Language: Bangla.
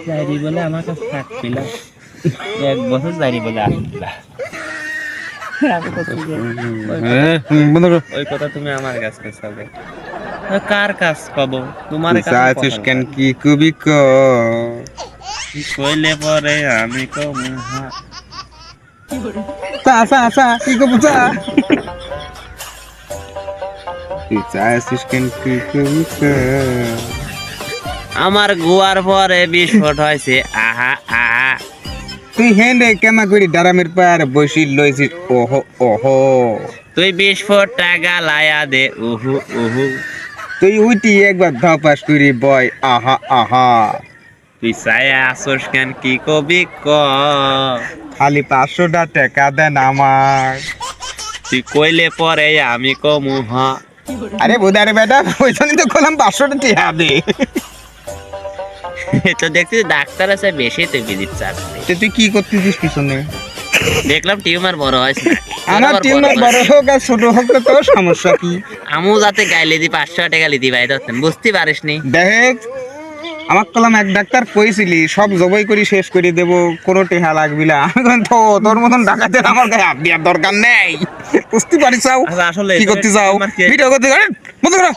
যাইরি বলে আমার কাছে থাকছিল 1 বছর যাইরি বলে আসছিল আমি তো ওই কথা তুমি আমার কাছে চাবে কার কাজ পাবো তোমার কাছে চাচ্ছিস কেন কি কবি ক কইলে পরে আমি কম চা চা চা কি কবু চা তুই চাচ্ছিস কেন কি কবি ক আমার গোয়ার পরে বিস্ফোট হয়েছে আহা আহা তুই হেন্ডে কেমা করি ডারামের পার বসি লইছিস ওহো ওহো তুই 20 ফুট টাকা লায়া দে উহু উহু তুই উঠি একবার ধপাস করি বয় আহা আহা তুই ছায়া আসোস কেন কি কবি ক খালি 500 টাকা দেন আমার তুই কইলে পরে আমি কমু হ আরে বোধারে বেটা ওইখানে তো কলাম 500 টাকা দে তো দেখছি ডাক্তার আছে বেশি তুই বিদিত চাস তুই কি করতেছিস পিছনে দেখলাম টিউমার বড় হয়েছে আমার টিউমার বড় হোক আর ছোট হোক তো তোর সমস্যা কি আমু যাতে গাইলে দি 500 টাকা লিদি ভাই ধরতেন বুঝতে পারিস নি দেখ আমার কলাম এক ডাক্তার কইছিলি সব জবাই করে শেষ করে দেব কোনো টেহা লাগবি না আমি তো তোর মতন ডাকাতের আমার গায়ে হাত দেওয়ার দরকার নেই বুঝতে পারিস আসলে কি করতে চাও ভিডিও করতে বন্ধ করো